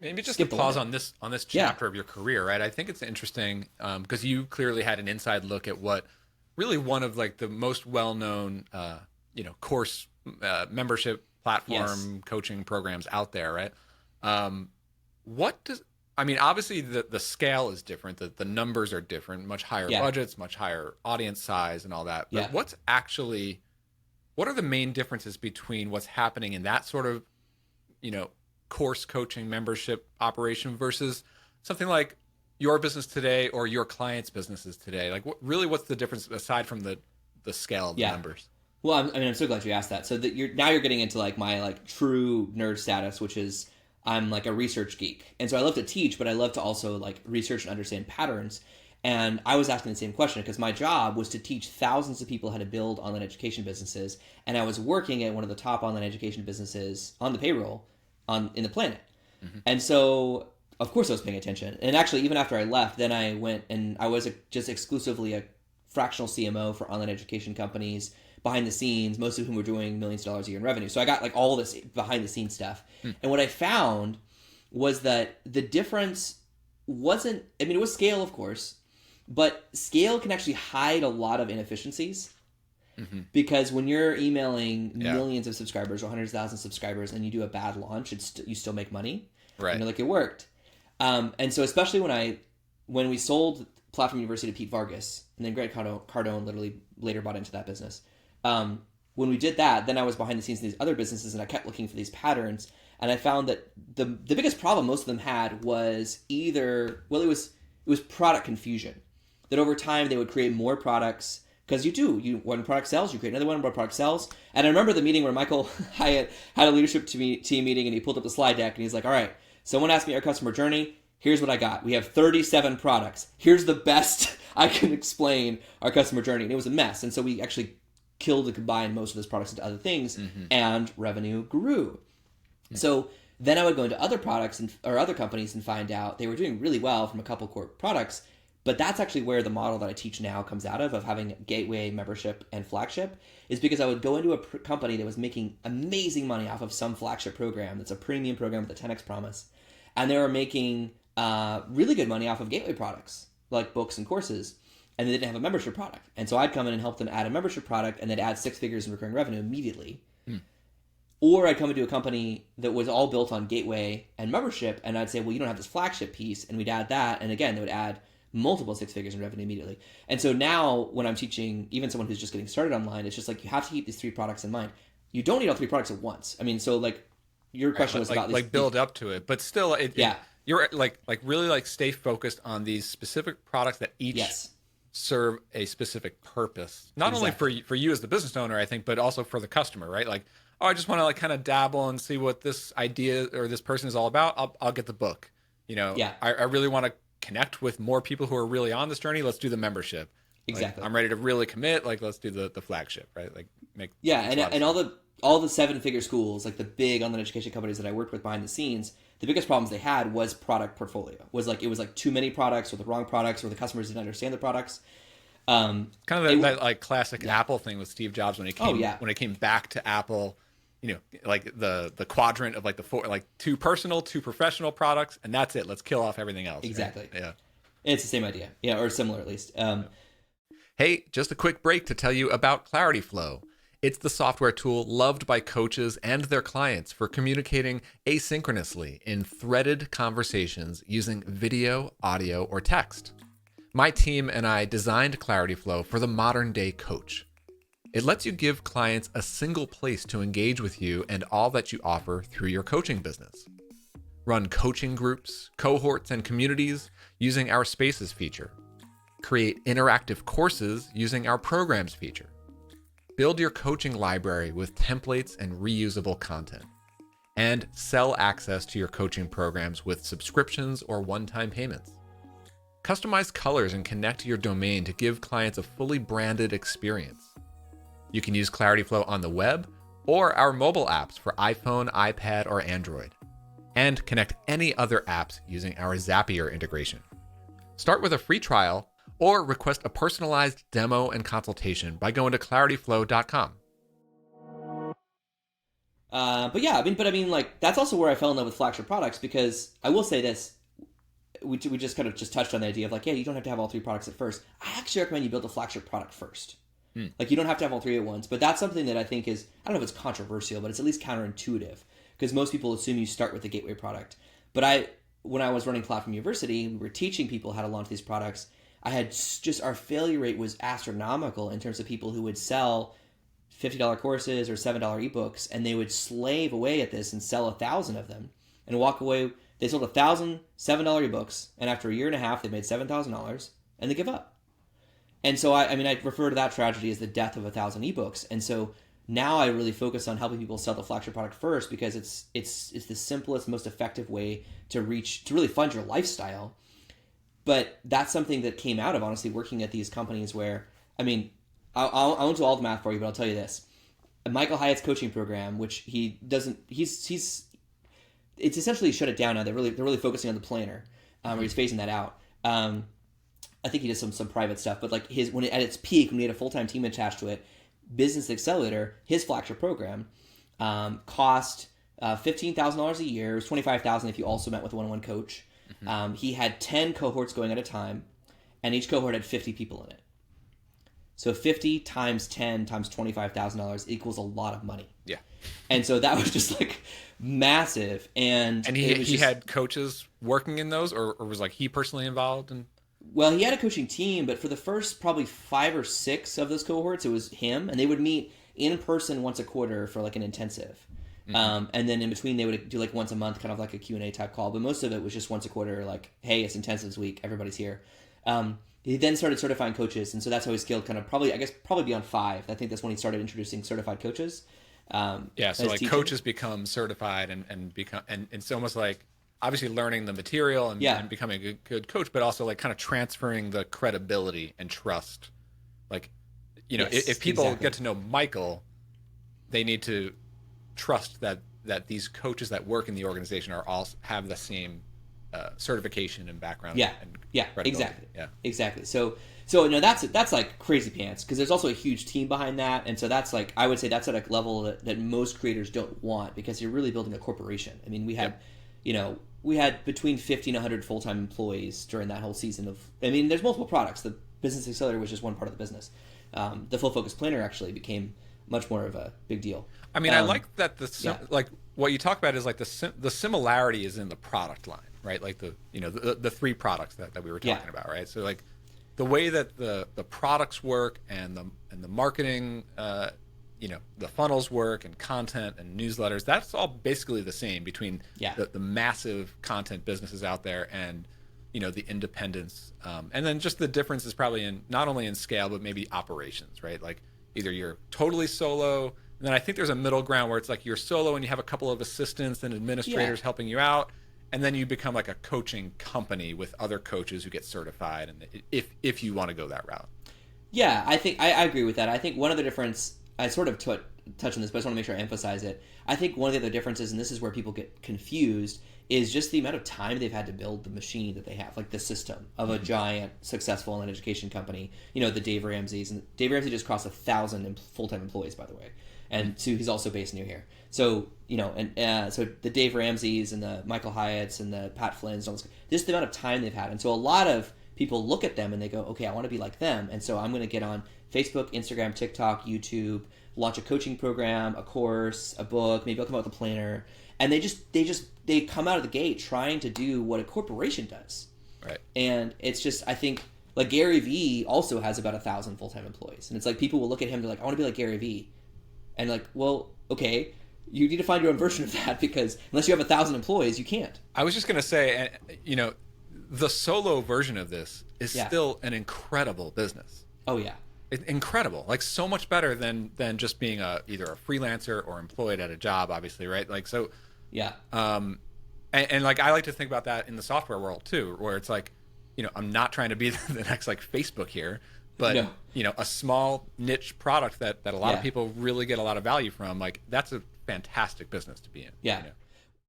Maybe just to skipped the pause line. on this Yeah. chapter of your career, right? I think it's interesting because you clearly had an inside look at what really one of like the most well-known, course membership Yes. platform coaching programs out there, right? Um, what does I mean? Obviously, the scale is different. The numbers are different. Much higher Yeah. budgets, much higher audience size, and all that. But Yeah. what are the main differences between what's happening in that sort of you know course coaching membership operation versus something like your business today or your clients' businesses today? Like, what's the difference aside from the scale of the Yeah. numbers? Well, I'm so glad you asked that. So that you're getting into like my like true nerd status, which is I'm like a research geek, and so I love to teach, but I love to also like research and understand patterns. And I was asking the same question because my job was to teach thousands of people how to build online education businesses, and I was working at one of the top online education businesses on the payroll on in the planet. Mm-hmm. And so, of course, I was paying attention. And actually, even after I left, then I went and I was just exclusively a fractional CMO for online education companies behind the scenes, most of whom were doing millions of dollars a year in revenue. So I got like all this behind the scenes stuff. Mm. And what I found was that the difference wasn't, I mean, it was scale, of course, but scale can actually hide a lot of inefficiencies Mm-hmm. because when you're emailing Yeah. millions of subscribers or hundreds of thousands of subscribers and you do a bad launch, you still make money and Right. you're like, it worked. And so especially when we sold Platform University to Pete Vargas, and then Grant Cardone literally later bought into that business. When we did that, then I was behind the scenes in these other businesses, and I kept looking for these patterns. And I found that the biggest problem most of them had was it was product confusion. That over time they would create more products because when a product sells, you create another one. When a product sells, and I remember the meeting where Michael Hyatt had a leadership team meeting, and he pulled up the slide deck, and he's like, "All right, someone asked me our customer journey. Here's what I got. We have 37 products. Here's the best I can explain our customer journey." And it was a mess. And so we actually killed and combined most of those products into other things, Mm-hmm. and revenue grew. So then I would go into other products or other companies and find out they were doing really well from a couple core products. But that's actually where the model that I teach now comes out of having gateway, membership, and flagship, is because I would go into a company that was making amazing money off of some flagship program that's a premium program with a 10x promise. And they were making really good money off of gateway products like books and courses, and they didn't have a membership product. And so I'd come in and help them add a membership product, and they'd add 6 figures in recurring revenue immediately. Mm. Or I'd come into a company that was all built on gateway and membership, and I'd say, well, you don't have this flagship piece, and we'd add that, and again, they would add multiple 6 figures in revenue immediately. And so now when I'm teaching even someone who's just getting started online, it's just like you have to keep these 3 products in mind. You don't need all 3 products at once. I mean, so like your question was about Like build up to it, but still, yeah, you're like really like stay focused on these specific products that each yes, serve a specific purpose, not only exactly, for you as the business owner, I think, but also for the customer, right? Like, oh, I just want to like kind of dabble and see what this idea or this person is all about. I'll get the book. yeah, I really want to connect with more people who are really on this journey. Let's do the membership. Like, exactly. I'm ready to really commit. Like, let's do the flagship, right? Like, Yeah, makes a lot of and sense. all the 7 figure schools, like the big online education companies that I worked with behind the scenes, the biggest problems they had was product portfolio. It was like too many products or the wrong products or the customers didn't understand the products. Kind of It, that like classic yeah. Apple thing with Steve Jobs Oh yeah. when it came back to Apple. Like the quadrant of like the four, like 2 personal, 2 professional products, and that's it. Let's kill off everything else. Right? Exactly. Yeah. It's the same idea. Yeah, or similar at least. Hey, just a quick break to tell you about Clarityflow. It's the software tool loved by coaches and their clients for communicating asynchronously in threaded conversations using video, audio, or text. My team and I designed Clarityflow for the modern day coach. It lets you give clients a single place to engage with you and all that you offer through your coaching business. Run coaching groups, cohorts, and communities using our Spaces feature. Create interactive courses using our Programs feature. Build your coaching library with templates and reusable content. And sell access to your coaching programs with subscriptions or one-time payments. Customize colors and connect your domain to give clients a fully branded experience. You can use Clarityflow on the web or our mobile apps for iPhone, iPad, or Android. And connect any other apps using our Zapier integration. Start with a free trial or request a personalized demo and consultation by going to clarityflow.com. But yeah, I mean, like that's also where I fell in love with flagship products because I will say this: we just kind of just touched on the idea of like, yeah, you don't have to have all three products at first. I actually recommend you build a flagship product first. Like you don't have to have all three at once, but that's something that I think is, I don't know if it's controversial, but it's at least counterintuitive because most people assume you start with the gateway product. But when I was running Platform University, we were teaching people how to launch these products. I had just, our failure rate was astronomical in terms of people who would sell $50 courses or $7 ebooks, and they would slave away at this and sell 1,000 of them and walk away. They sold 1,000 $7 ebooks, and after a year and a half, they made $7,000 and they give up. And so I refer to that tragedy as the death of 1,000 ebooks. And so now I really focus on helping people sell the flagship product first because it's the simplest, most effective way to really fund your lifestyle. But that's something that came out of honestly working at these companies where, I mean, I won't do all the math for you, but I'll tell you this: Michael Hyatt's coaching program, which it's essentially shut it down now. They're really focusing on the planner, where he's phasing that out. I think he does some private stuff, but like at its peak, when he had a full-time team attached to it, Business Accelerator, his flagship program, cost $15,000 a year. It was $25,000 if you also met with a one-on-one coach. Mm-hmm. He had 10 cohorts going at a time, and each cohort had 50 people in it. So 50 times 10 times $25,000 equals a lot of money. Yeah. And so that was just like massive. And he had coaches working in those, or was like he personally involved in? Well, he had a coaching team, but for the first probably 5 or 6 of those cohorts, it was him, and they would meet in person once a quarter for like an intensive. Mm-hmm. And then in between, they would do like once a month, kind of like a Q&A type call. But most of it was just once a quarter, like, hey, it's intensives week, everybody's here. He then started certifying coaches, and so that's how he scaled kind of probably beyond 5. I think that's when he started introducing certified coaches. So like teaching. Coaches become certified and become, and it's almost like obviously learning the material and becoming a good coach, but also like kind of transferring the credibility and trust. Like, you know, if people get to know Michael, they need to trust that these coaches that work in the organization are all have the same certification and background. Exactly. So no, that's like crazy pants because there's also a huge team behind that, and so that's like, I would say that's at a level that most creators don't want because you're really building a corporation. I mean, we had between 50 and 100 full-time employees during that whole season of. I mean, there's multiple products. The Business Accelerator was just one part of the business. The Full Focus Planner actually became much more of a big deal. I mean, I like that like what you talk about is like the similarity is in the product line, right? Like the 3 products that we were talking about, right? So like the way that the products work and the marketing, the funnels work and content and newsletters, that's all basically the same between the massive content businesses out there and the independents, and then just the difference is probably in not only in scale but maybe operations, right? Like either you're totally solo, and then I think there's a middle ground where it's like you're solo and you have a couple of assistants and administrators helping you out, and then you become like a coaching company with other coaches who get certified, and if you want to go that route. Yeah, I think I agree with that. I think one of the difference, I sort of touch on this, but I just want to make sure I emphasize it. I think one of the other differences, and this is where people get confused, is just the amount of time they've had to build the machine that they have, like the system of a giant, successful education company. The Dave Ramsey's, and Dave Ramsey just crossed 1,000 full-time employees, by the way, and so he's also based near here. So so the Dave Ramsey's and the Michael Hyatt's and the Pat Flynn's, and all this, just the amount of time they've had, and so a lot of people look at them and they go, okay, I want to be like them, and so I'm going to get on Facebook, Instagram, TikTok, YouTube, launch a coaching program, a course, a book, maybe I'll come out with a planner, and they come out of the gate trying to do what a corporation does. Right. And it's just, I think, like Gary Vee also has about 1,000 full-time employees, and it's like people will look at him, they're like, I want to be like Gary Vee, and like, well, okay, you need to find your own version of that because unless you have 1,000 employees, you can't. I was just going to say, the solo version of this is still an incredible business. Oh yeah. Incredible, like so much better than just being either a freelancer or employed at a job, obviously, right? Like so, and like I like to think about that in the software world too, where it's like, I'm not trying to be the next like Facebook here, but a small niche product that a lot of people really get a lot of value from, like that's a fantastic business to be in.